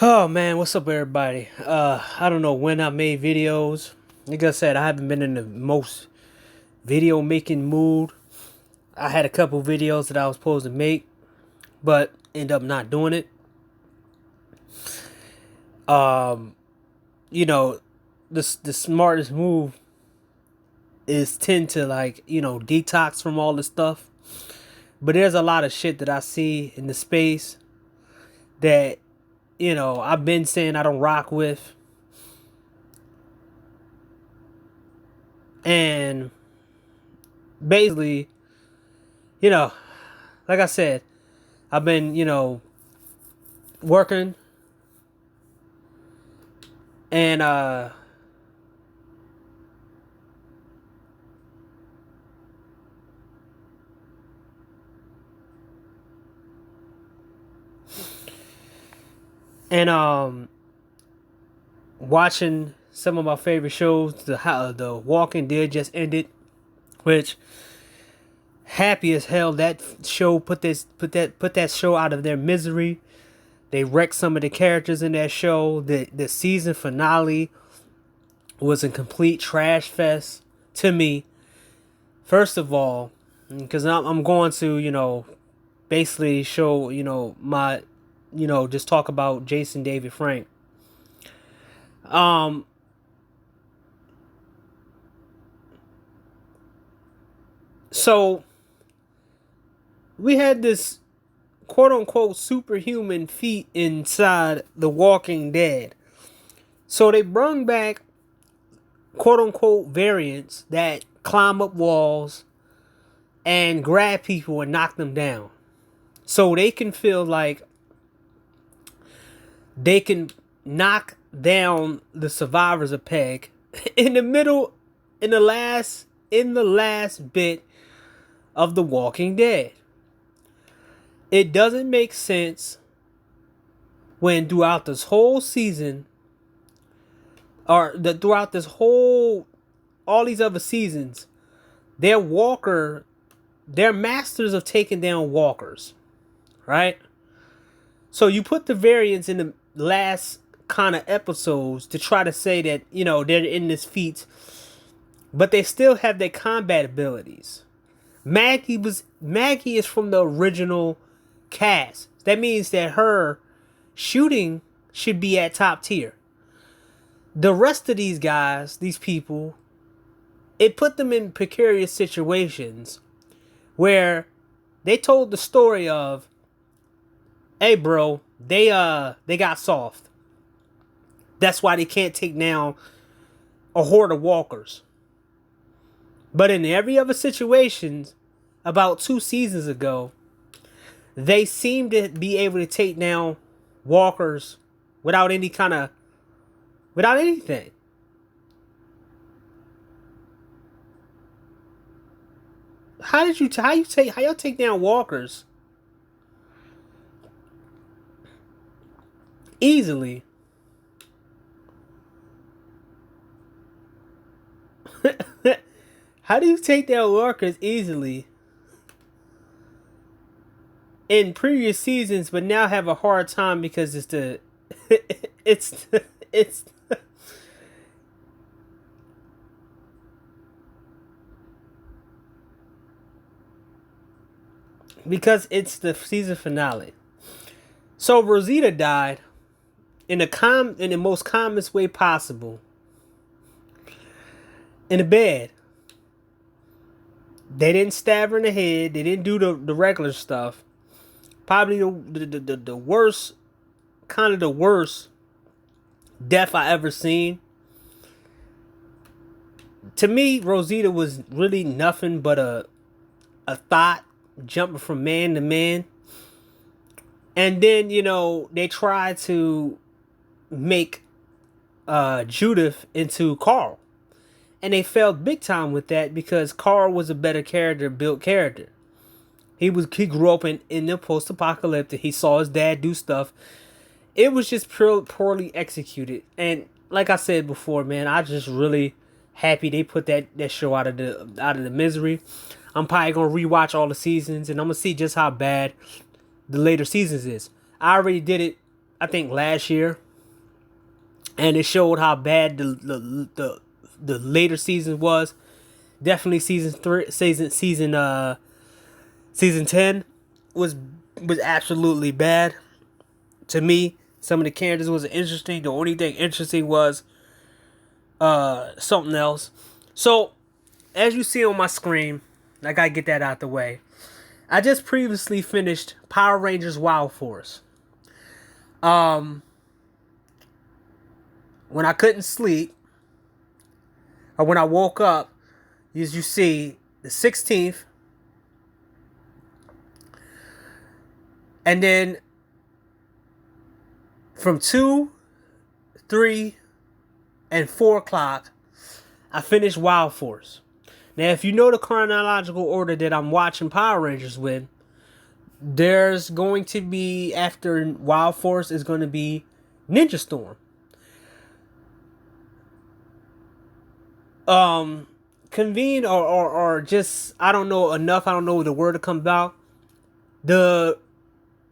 Oh man, what's up everybody? I don't know when I made videos. Like I said, I haven't been in the most video making mood. I had a couple videos that I was supposed to make, but end up not doing it. Um, you know, the smartest move is tend to detox from all this stuff. But there's a lot of shit that I see in the space that, I've been saying I don't rock with. And basically, you know, like I said, I've been, working and and watching some of my favorite shows. The Walking Dead just ended, which happy as hell that show put that show out of their misery. They wrecked some of the characters in that show. The season finale was a complete trash fest to me. First of all, because I'm going to basically show my just talk about Jason David Frank. Um, so we had this quote unquote superhuman feat inside The Walking Dead. So they brung back quote unquote variants that climb up walls and grab people and knock them down. So they can feel like they can knock down the survivors a peg in the middle in the last bit of The Walking Dead. It doesn't make sense when throughout this whole season throughout this whole all these other seasons, they're masters of taking down walkers, right? So you put the variants in the last kind of episodes to try to say that, they're in this feat, but they still have their combat abilities. Maggie is from the original cast. That means that her shooting should be at top tier. The rest of these guys, these people, it put them in precarious situations where they told the story of, hey bro, they got soft. That's why they can't take down a horde of walkers. But in every other situation, about 2 seasons ago, they seem to be able to take down walkers without without anything. How y'all take down walkers easily? How do you take down walkers easily in previous seasons, but now have a hard time because it's it's because it's the season finale. So Rosita died in the most commonest way possible in a bed. They didn't stab her in the head. They didn't do the regular stuff. Probably the worst, kind of the worst death I ever seen. To me, Rosita was really nothing but a thought jumping from man to man. And then, they tried to make Judith into Carl. And they failed big time with that because Carl was a better built character. He grew up in the post apocalyptic. He saw his dad do stuff. It was just poorly executed. And like I said before, man, I just really happy they put that show out of the misery. I'm probably gonna rewatch all the seasons and I'm gonna see just how bad the later seasons is. I already did it I think last year, and it showed how bad the later season was. Definitely season 10 was absolutely bad to me. Some of the characters wasn't interesting. The only thing interesting was something else. So as you see on my screen, I gotta get that out the way. I just previously finished Power Rangers Wild Force. When I couldn't sleep, or when I woke up, as you see, the 16th, and then from 2, 3, and 4 o'clock, I finished Wild Force. Now, if you know the chronological order that I'm watching Power Rangers with, there's going to be, after Wild Force, is going to be Ninja Storm. Convene or just, I don't know enough. I don't know the word to come about. The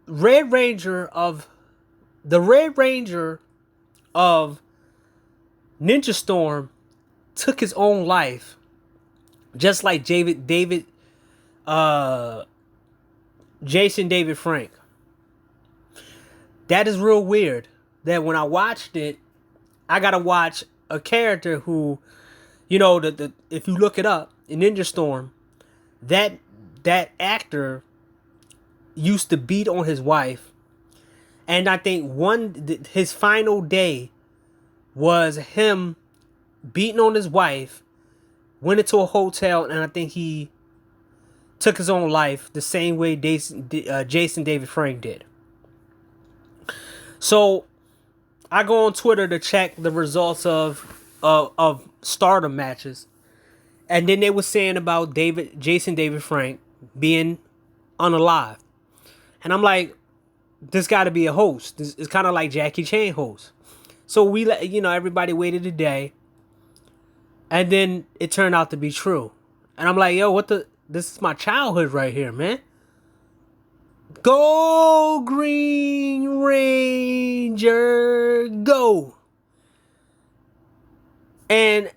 Red Ranger of Ninja Storm took his own life, just like Jason David Frank. That is real weird. That when I watched it, I gotta watch a character who, the if you look it up in Ninja Storm, that actor used to beat on his wife, and I think his final day was him beating on his wife, went into a hotel, and I think he took his own life the same way Jason David Frank did. So I go on Twitter to check the results of Stardom matches, and then they were saying about Jason David Frank being unalive, and I'm like, this got to be a host. This is kind of like Jackie Chan host. So we let everybody waited a day, and then it turned out to be true, and I'm like, yo, this is my childhood right here, man. Go Green Ranger, go. And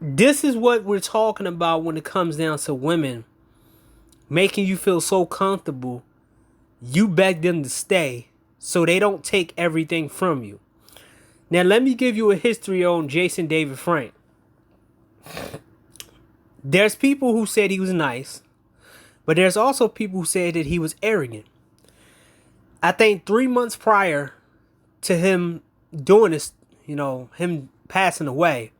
this is what we're talking about when it comes down to women making you feel so comfortable, you beg them to stay so they don't take everything from you. Now, let me give you a history on Jason David Frank. There's people who said he was nice, but there's also people who said that he was arrogant. I think 3 months prior to him doing this, him passing away,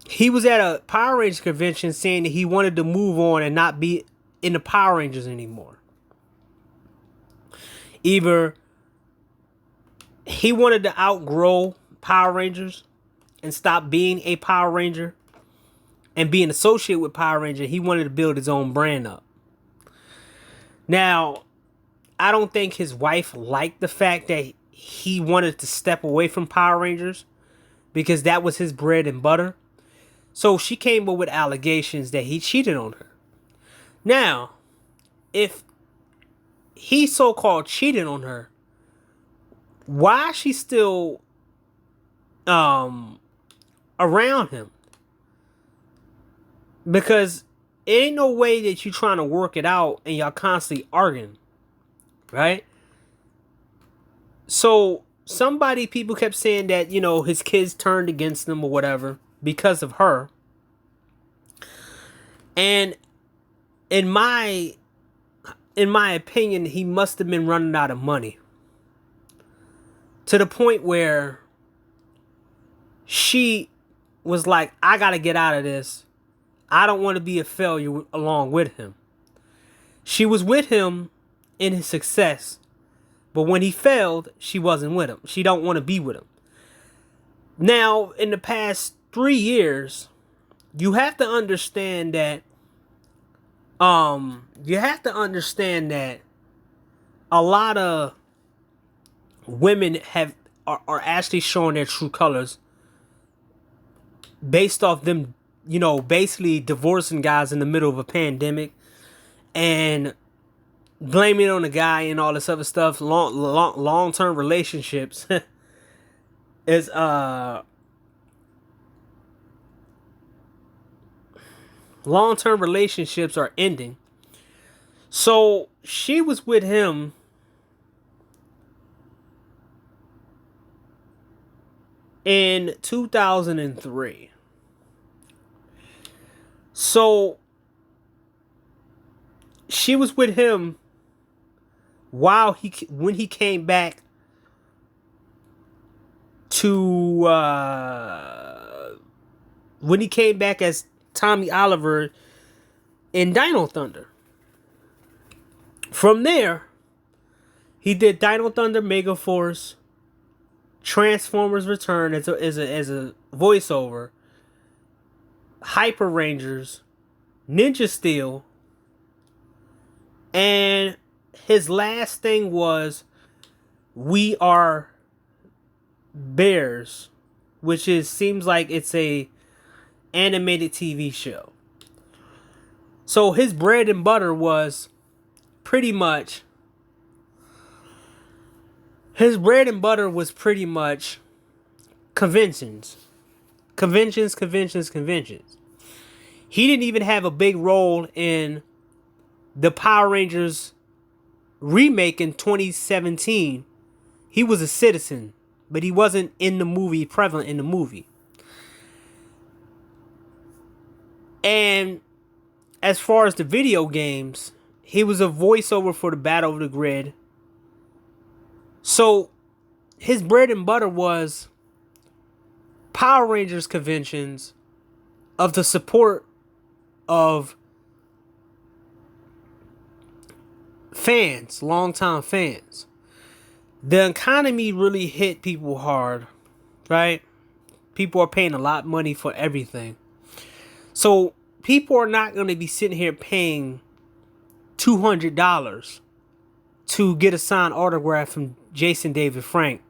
he was at a Power Rangers convention saying that he wanted to move on and not be in the Power Rangers anymore. Either he wanted to outgrow Power Rangers and stop being a Power Ranger and being associated with Power Ranger. He wanted to build his own brand up. Now, I don't think his wife liked the fact that he wanted to step away from Power Rangers because that was his bread and butter. So she came up with allegations that he cheated on her. Now, if he so-called cheated on her, why is she still around him? Because it ain't no way that you trying to work it out and y'all constantly arguing, right? So people kept saying that, his kids turned against him or whatever because of her. And in my opinion, he must have been running out of money. To the point where she was like, I gotta get out of this. I don't want to be a failure along with him. She was with him in his success, but when he failed, she wasn't with him. She don't want to be with him. Now, in the past 3 years, you have to understand that a lot of women are actually showing their true colors based off them, basically divorcing guys in the middle of a pandemic and blaming it on the guy and all this other stuff. Long term relationships is long term relationships are ending. So she was with him in 2003. So she was with him when he came back to when he came back as Tommy Oliver in Dino Thunder. From there, he did Dino Thunder, Mega Force, Transformers Return as a voiceover, Hyper Rangers, Ninja Steel, and his last thing was We Are Bears, which seems like it's a animated TV show. So his bread and butter was pretty much conventions. Conventions. He didn't even have a big role in the Power Rangers remake in 2017. He was a citizen, but he wasn't in the movie, prevalent in the movie. And as far as the video games, he was a voiceover for the Battle of the Grid. So his bread and butter was Power Rangers conventions of the support of fans, longtime fans. The economy really hit people hard, right? People are paying a lot of money for everything. So people are not going to be sitting here paying $200 to get a signed autograph from Jason David Frank.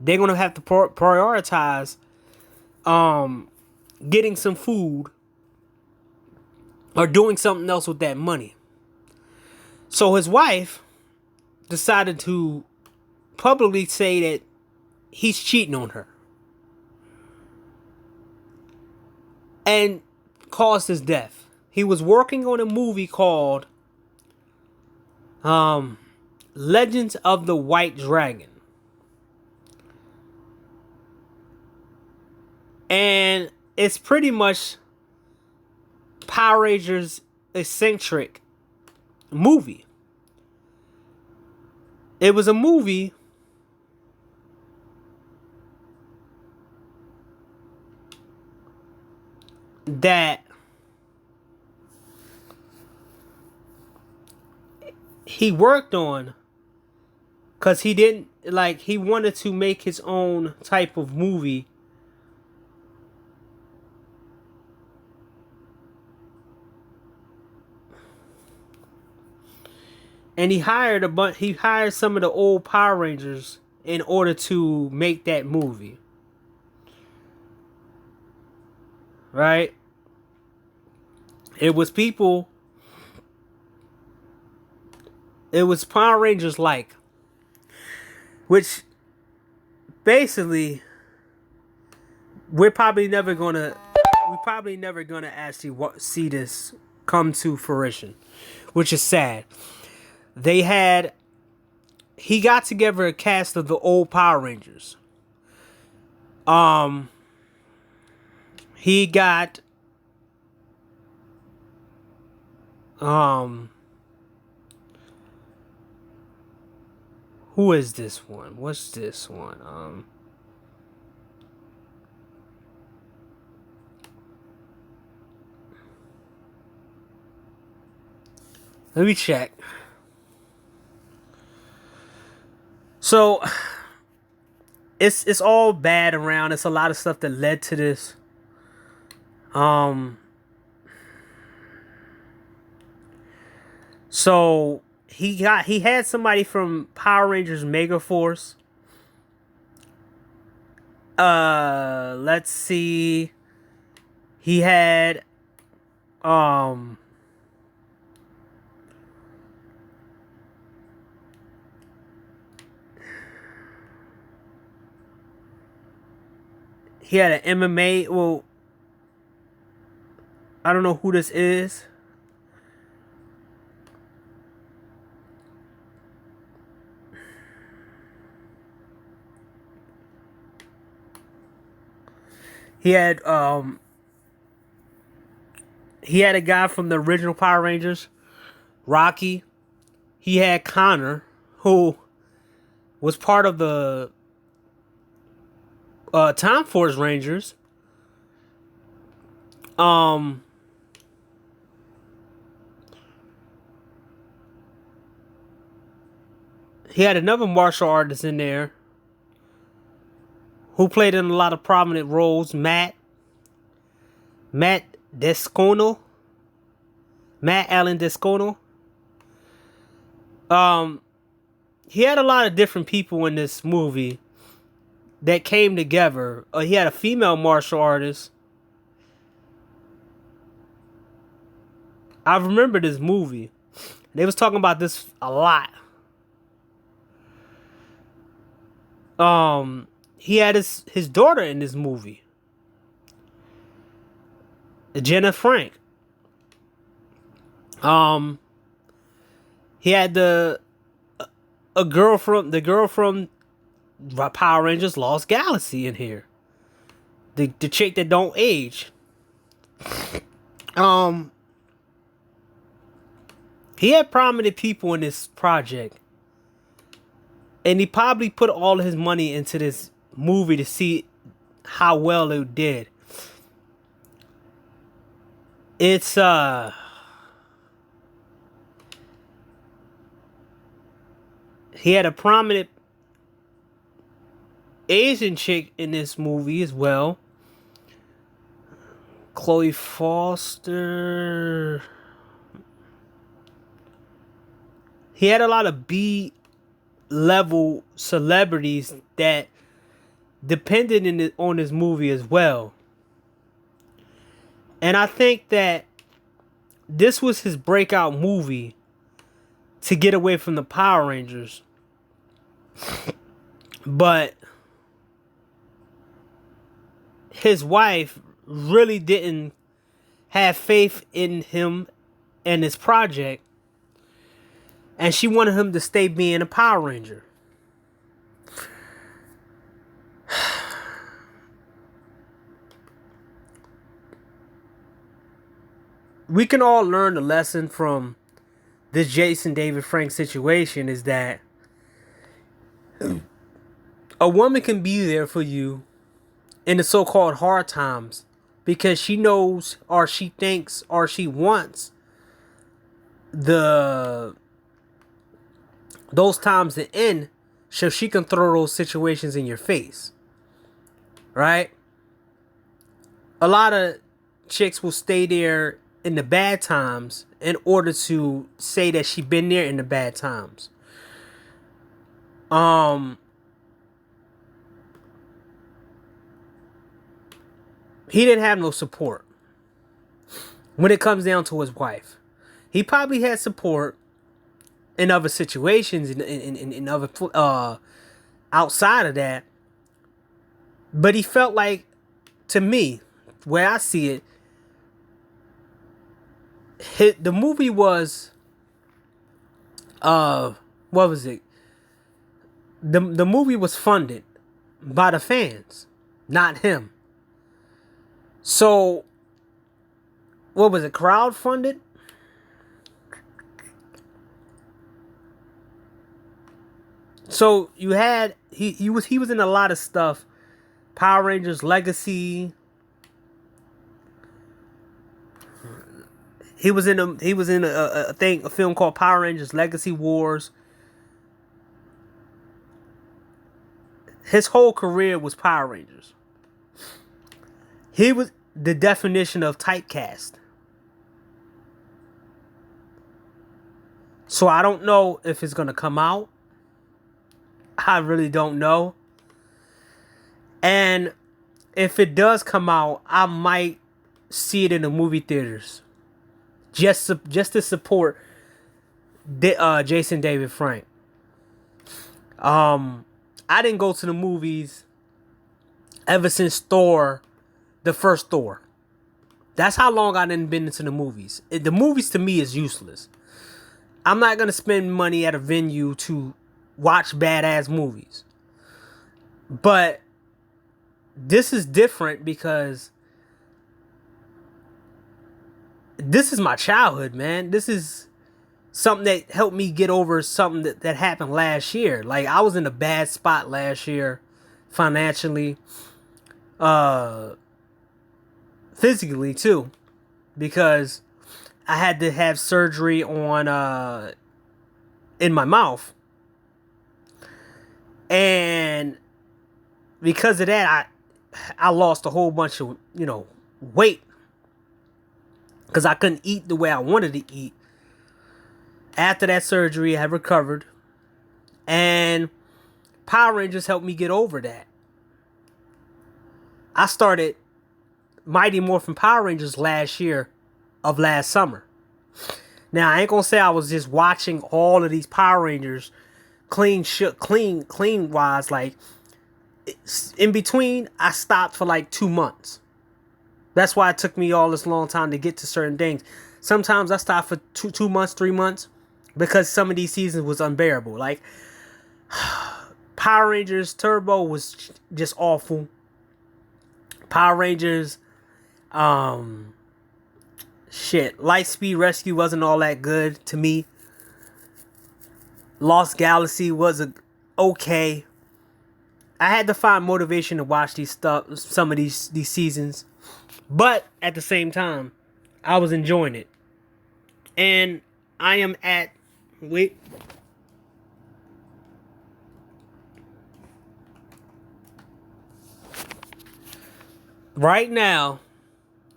They're going to have to prioritize getting some food or doing something else with that money. So his wife decided to publicly say that he's cheating on her and caused his death. He was working on a movie called Legends of the White Dragon. And it's pretty much Power Rangers eccentric movie. It was a movie that he worked on because he wanted to make his own type of movie. And he hired some of the old Power Rangers in order to make that movie. Right? It was Power Rangers like, which basically we're probably never gonna actually see this come to fruition, which is sad. He got together a cast of the old Power Rangers. He got who is this one? What's this one? Let me check. So it's all bad around. It's a lot of stuff that led to this. So he had somebody from Power Rangers Mega Force. Let's see. He had He had an MMA. Well, I don't know who this is. He had a guy from the original Power Rangers, Rocky. He had Connor, who was part of the Time Force Rangers. He had another martial artist in there who played in a lot of prominent roles. Matt Descono. Matt Allen Descono. He had a lot of different people in this movie that came together. He had a female martial artist. I remember this movie. They was talking about this a lot. He had his daughter in this movie, Jenna Frank. He had the girl from Power Rangers Lost Galaxy in here. The chick that don't age. He had prominent people in this project. And he probably put all his money into this movie to see how well it did. It's he had a prominent Asian chick in this movie as well. Chloe Foster. He had a lot of B level celebrities that depended on this movie as well. And I think that this was his breakout movie to get away from the Power Rangers. But his wife really didn't have faith in him and his project. And she wanted him to stay being a Power Ranger. We can all learn the lesson from this Jason David Frank situation is that a woman can be there for you in the so-called hard times because she knows or she thinks or she wants those times to end so she can throw those situations in your face. Right? A lot of chicks will stay there in the bad times in order to say that she been there in the bad times. He didn't have no support when it comes down to his wife. He probably had support in other situations, in other outside of that. But he felt like, to me, where I see it, the movie was, what was it? The movie was funded by the fans, not him. So, what was it? Crowdfunded? So you had he was in a lot of stuff. Power Rangers Legacy. He was in a film called Power Rangers Legacy Wars. His whole career was Power Rangers. He was the definition of typecast. So I don't know if it's gonna come out. I really don't know. And if it does come out, I might see it in the movie theaters. Just to support Jason David Frank. I didn't go to the movies ever since Thor, the first Thor. That's how long I done been into the movies. The movies to me is useless. I'm not gonna spend money at a venue to watch badass movies. But this is different because this is my childhood, man. This is something that helped me get over something that happened last year. Like, I was in a bad spot last year financially, physically too, because I had to have surgery on in my mouth. And because of that, I lost a whole bunch of, weight, because I couldn't eat the way I wanted to eat. After that surgery, I have recovered, and Power Rangers helped me get over that. I started Mighty Morphin Power Rangers last summer. Now, I ain't gonna say I was just watching all of these Power Rangers clean wise. Like, in between, I stopped for like 2 months. That's why it took me all this long time to get to certain things. Sometimes I stopped for 2 months, 3 months, because some of these seasons was unbearable. Like, Power Rangers Turbo was just awful. Power Rangers, Lightspeed Rescue wasn't all that good to me. Lost Galaxy was okay. I had to find motivation to watch some of these seasons, but at the same time, I was enjoying it. And I am at right now,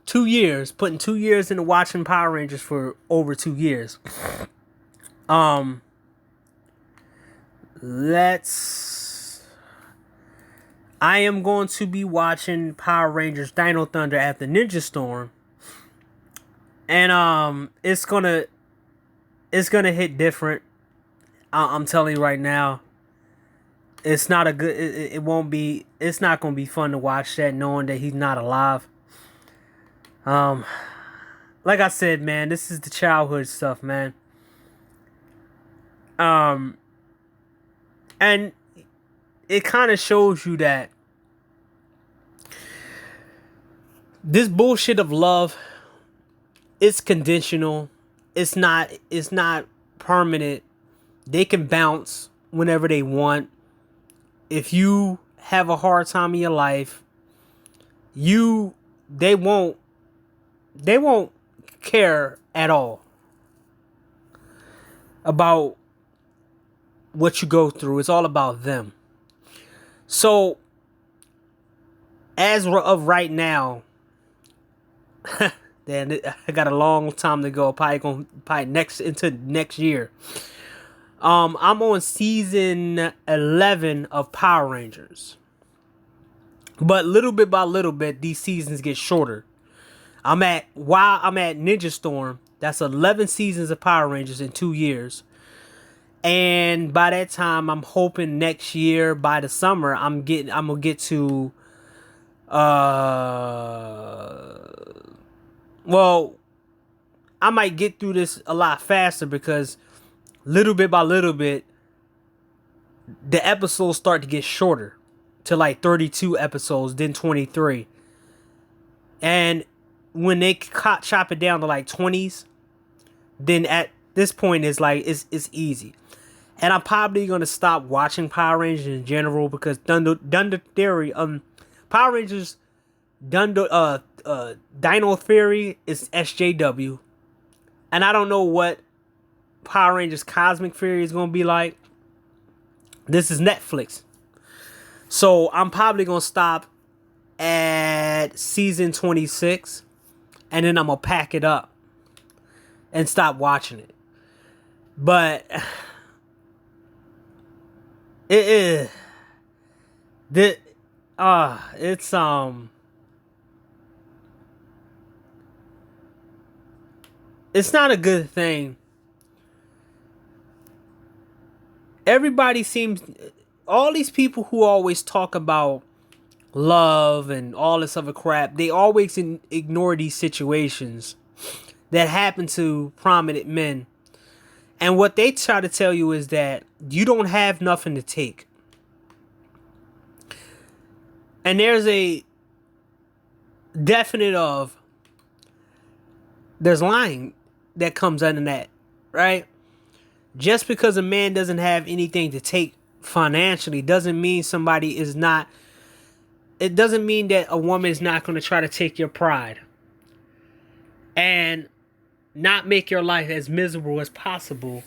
2 years, putting 2 years into watching Power Rangers for over 2 years. I am going to be watching Power Rangers Dino Thunder after Ninja Storm. And it's gonna hit different. I'm telling you right now. It's not a good. It won't be. It's not gonna be fun to watch that, knowing that he's not alive. Like I said, man, this is the childhood stuff, man. And it kind of shows you that this bullshit of love, it's conditional. It's not permanent. They can bounce whenever they want. If you have a hard time in your life, they won't care at all about what you go through. It's all about them. So, as of right now, then I got a long time to go. Probably into next year. I'm on season 11 of Power Rangers, but little bit by little bit, these seasons get shorter. I'm at Ninja Storm. That's 11 seasons of Power Rangers in 2 years. And by that time, I'm hoping next year, by the summer, I'm gonna get to well, I might get through this a lot faster, because little bit by little bit, the episodes start to get shorter to like 32 episodes, then 23. And when they chop it down to like 20s, then at this point it's like it's easy. And I'm probably gonna stop watching Power Rangers in general, because Dino Theory, Power Rangers Dino Theory is SJW, and I don't know what Power Rangers Cosmic Fury is gonna be like. This is Netflix, so I'm probably gonna stop at season 26, and then I'm gonna pack it up and stop watching it. But it is it's not a good thing. Everybody seems, all these people who always talk about love and all this other crap, they always ignore these situations that happen to prominent men. And what they try to tell you is that you don't have nothing to take. And there's a definite of, there's lying that comes under that, right? Just because a man doesn't have anything to take financially doesn't mean somebody is not, it doesn't mean that a woman is not going to try to take your pride and not make your life as miserable as possible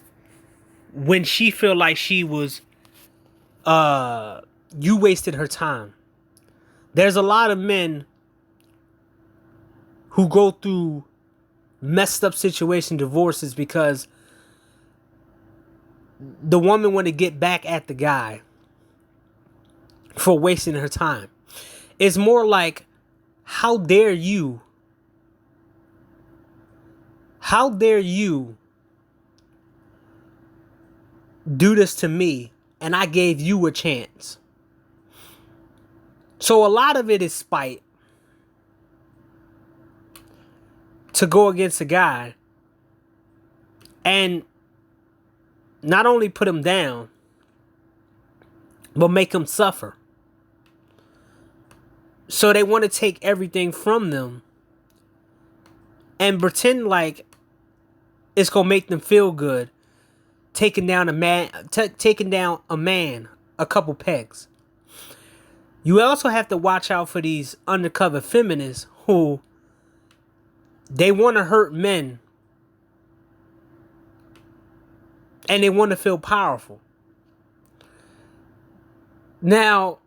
when she feel like she was, you wasted her time. There's a lot of men who go through messed up situation, divorces, because the woman want to get back at the guy for wasting her time. It's more like, how dare you do this to me and I gave you a chance. So a lot of it is spite to go against a guy and not only put him down, but make him suffer. So they want to take everything from them and pretend like it's going to make them feel good, taking down a man a couple pegs. You also have to watch out for these undercover feminists who they want to hurt men and they want to feel powerful. Now,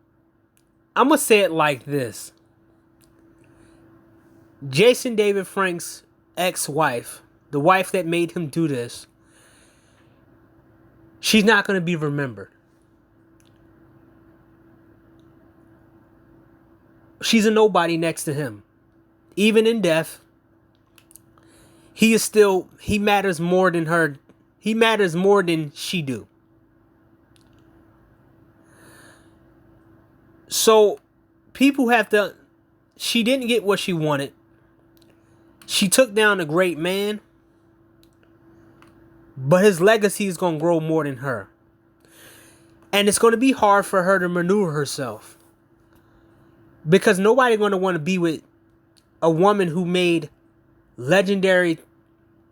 I'm going to say it like this. Jason David Frank's ex-wife, the wife that made him do this, she's not going to be remembered. She's a nobody next to him. Even in death, he matters more than her. He matters more than she do. So people have to, she didn't get what she wanted. She took down a great man, but his legacy is going to grow more than her. And it's going to be hard for her to maneuver herself. Because nobody going to want to be with a woman who made legendary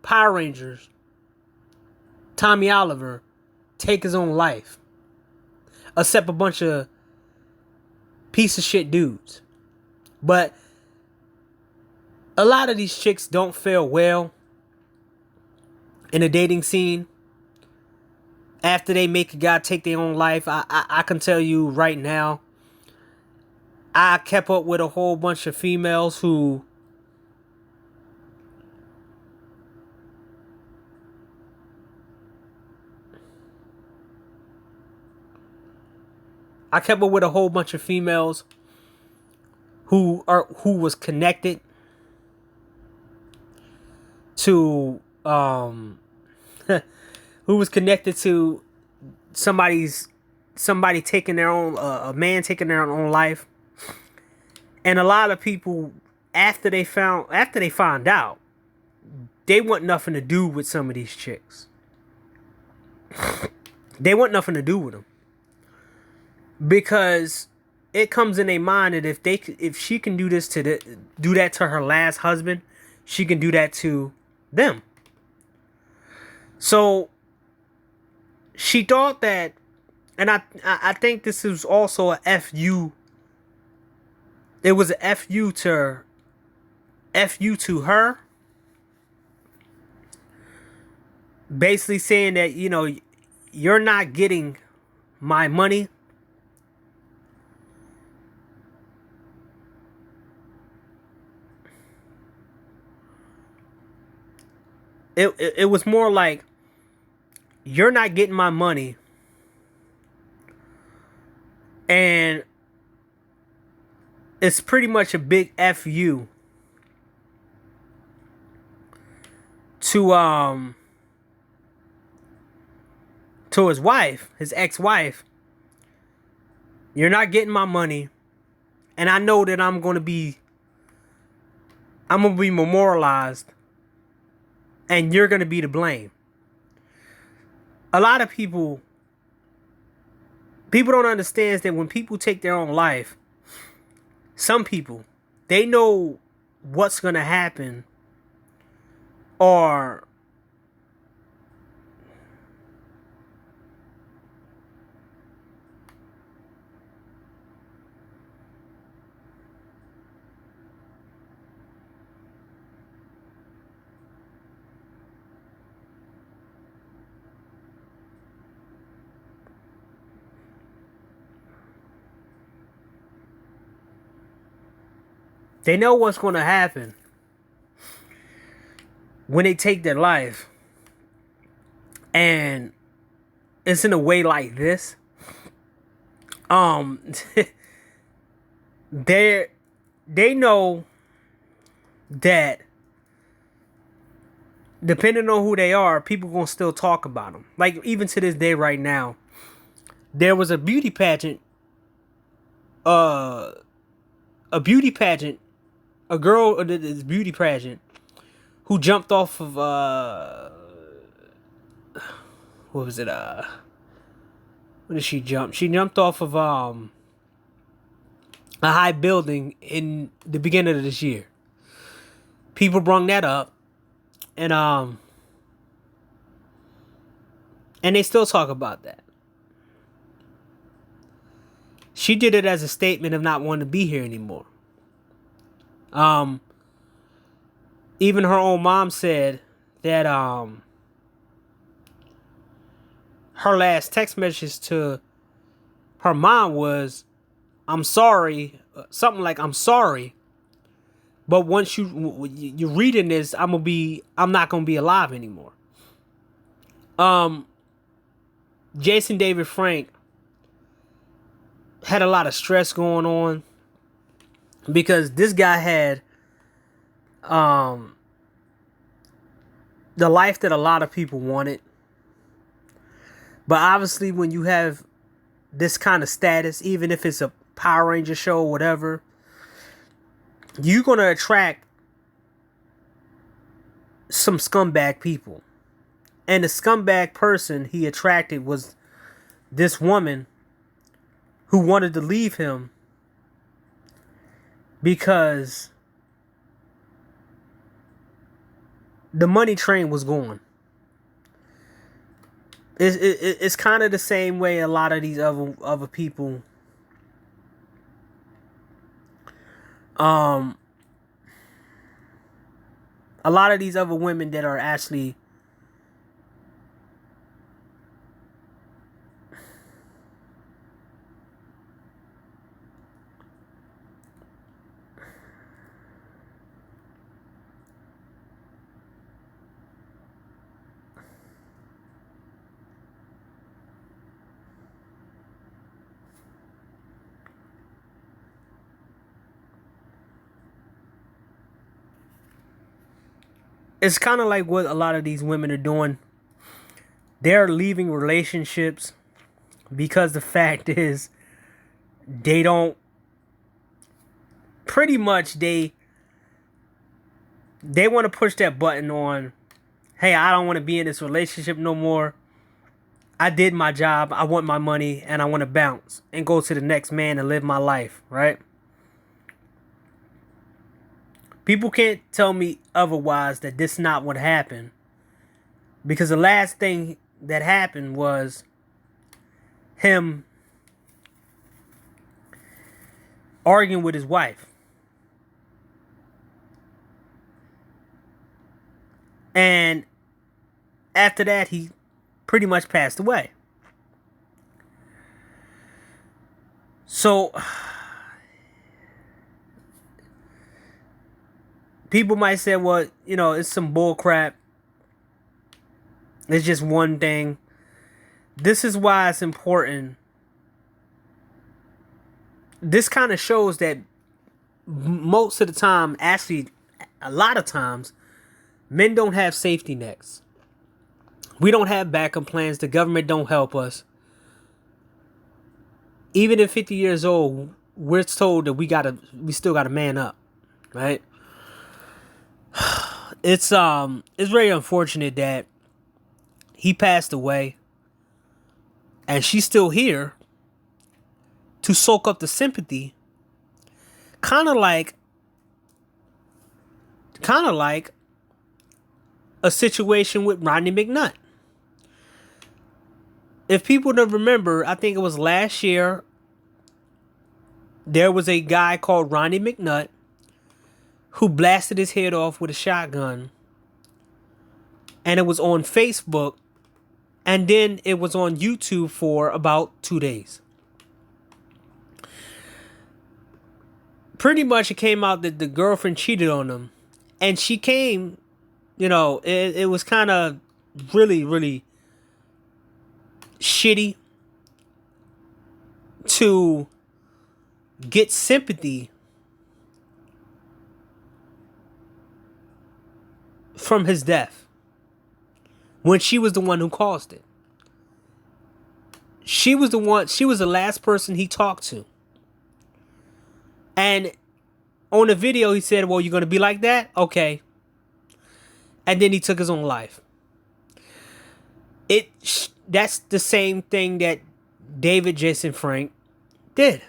Power Rangers, Tommy Oliver, take his own life. Except a bunch of piece of shit dudes. But a lot of these chicks don't fare well in a dating scene. After they make a guy take their own life, I can tell you right now, I kept up with a whole bunch of females who who was connected to who was connected to somebody taking their own a man taking their own life. And a lot of people, after they found out, they want nothing to do with some of these chicks. They want nothing to do with them. Because it comes in their mind that if she can do that to her last husband, she can do that to them. So she thought that, and I think this is also a FU. It was a FU to her. Basically saying that, you're not getting my money. It was more like, you're not getting my money. And it's pretty much a big FU to his wife, his ex-wife. You're not getting my money, and I know that I'm gonna be memorialized, and you're gonna be to blame. A lot of people don't understand that when people take their own life, some people, they know what's gonna happen, or they know what's gonna happen when they take their life. And it's in a way like this. they know that depending on who they are, people gonna still talk about them. Like even to this day, right now, there was a beauty pageant. A beauty pageant. A girl did this beauty pageant who jumped off of what was it? What did she jump? She jumped off of a high building in the beginning of this year. People brung that up, and they still talk about that. She did it as a statement of not wanting to be here anymore. Even her own mom said that her last text message to her mom was, "I'm sorry," something like, "I'm sorry, but once you're reading this, I'm not gonna be alive anymore." Jason David Frank had a lot of stress going on because this guy had the life that a lot of people wanted. But obviously when you have this kind of status, even if it's a Power Ranger show or whatever, you're going to attract some scumbag people. And the scumbag person he attracted was this woman who wanted to leave him because the money train was going. It's kind of the same way a lot of these other people a lot of these other women that are actually it's kind of like what a lot of these women are doing. They're leaving relationships because the fact is they don't pretty much they want to push that button on, hey, I don't want to be in this relationship no more. I did my job. I want my money and I want to bounce and go to the next man and live my life, right? People can't tell me otherwise that this is not what happened. Because the last thing that happened was him arguing with his wife. And after that, he pretty much passed away. So people might say, well, it's some bull crap. It's just one thing. This is why it's important. This kind of shows that most of the time, actually, a lot of times, men don't have safety nets. We don't have backup plans. The government don't help us. Even at 50 years old, we're told that we still gotta man up, right? It's very unfortunate that he passed away and she's still here to soak up the sympathy, kind of like a situation with Rodney McNutt. If people don't remember, I think it was last year, there was a guy called Rodney McNutt who blasted his head off with a shotgun. And it was on Facebook. And then it was on YouTube for about 2 days. Pretty much it came out that the girlfriend cheated on him. And she came, it was kind of really, really shitty to get sympathy from his death when she was the one who caused it. She was the last person he talked to. And on the video he said, well, you're going to be like that? Okay. And then he took his own life. That's the same thing that David Jason Frank did.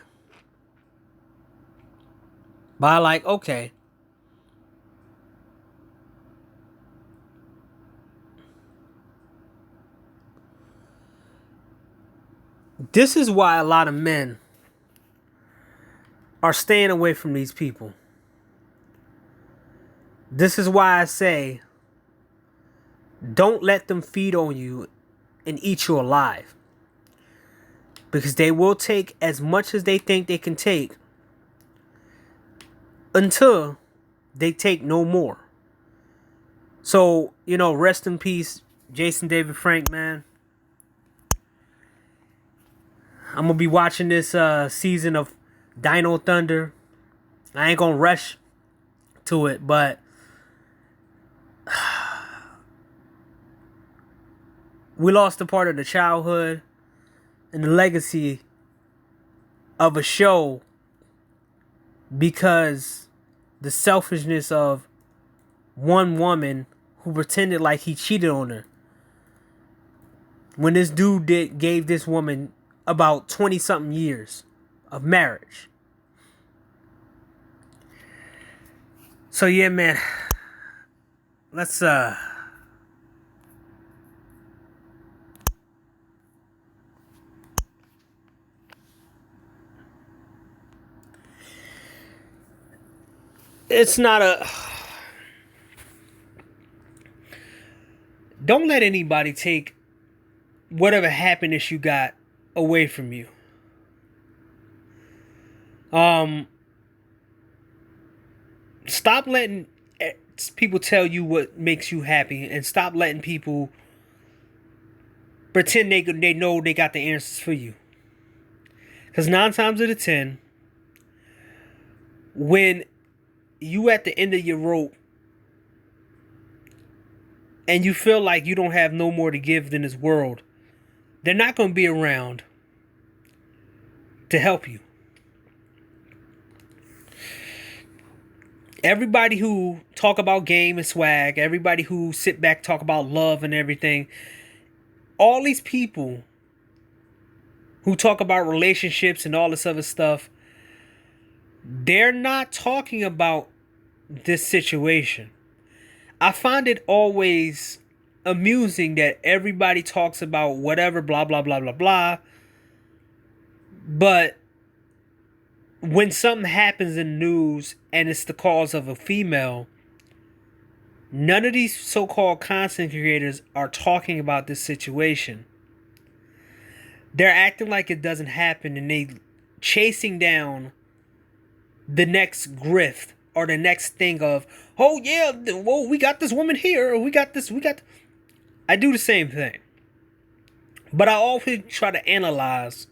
But okay. This is why a lot of men are staying away from these people. This is why I say, don't let them feed on you and eat you alive. Because they will take as much as they think they can take until they take no more. So, rest in peace, Jason David Frank, man. I'm going to be watching this season of Dino Thunder. I ain't going to rush to it, but we lost a part of the childhood and the legacy of a show because the selfishness of one woman who pretended like he cheated on her. When this dude gave this woman about 20-something years of marriage. So yeah, man. Let's it's not a... Don't let anybody take whatever happiness you got away from you. Stop letting people tell you what makes you happy, and stop letting people pretend they know they got the answers for you. Because 9 times out of 10, when you at the end of your rope and you feel like you don't have no more to give than this world, they're not going to be around to help you. Everybody who talk about game and swag, everybody who sit back talk about love and everything, all these people who talk about relationships and all this other stuff, they're not talking about this situation. I find it always amusing that everybody talks about whatever, blah, blah, blah, blah, blah. But when something happens in the news and it's the cause of a female, none of these so-called content creators are talking about this situation. They're acting like it doesn't happen, and they chasing down the next grift or the next thing of, oh yeah, well, we got this woman here, or we got. I do the same thing. But I always try to analyze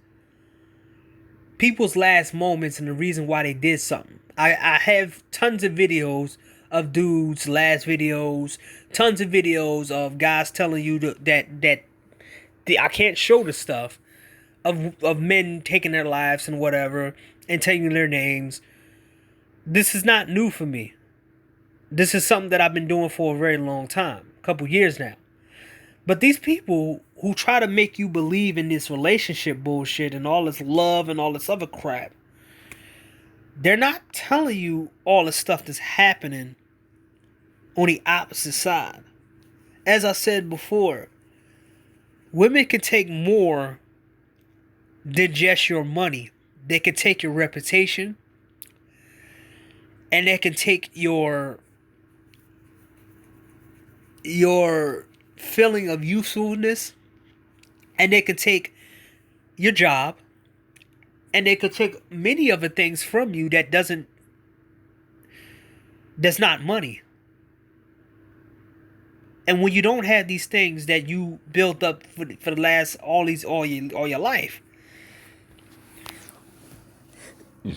people's last moments and the reason why they did something. I have tons of videos of dudes' last videos, tons of videos of guys telling you that I can't show the stuff, of men taking their lives and whatever and taking their names. This is not new for me. This is something that I've been doing for a very long time, a couple years now. But these people who try to make you believe in this relationship bullshit and all this love and all this other crap, they're not telling you all the stuff that's happening on the opposite side. As I said before, women can take more than just your money. They can take your reputation, and they can take your feeling of usefulness, and they can take your job, and they could take many other things from you that's not money. And when you don't have these things that you built up for the last all your life,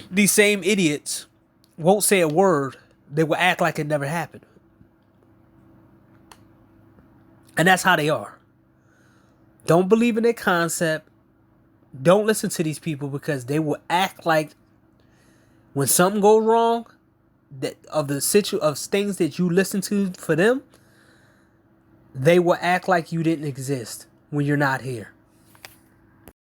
these same idiots won't say a word. They will act like it never happened. And that's how they are. Don't believe in their concept. Don't listen to these people, because they will act like when something goes wrong, that of things that you listen to for them, they will act like you didn't exist when you're not here.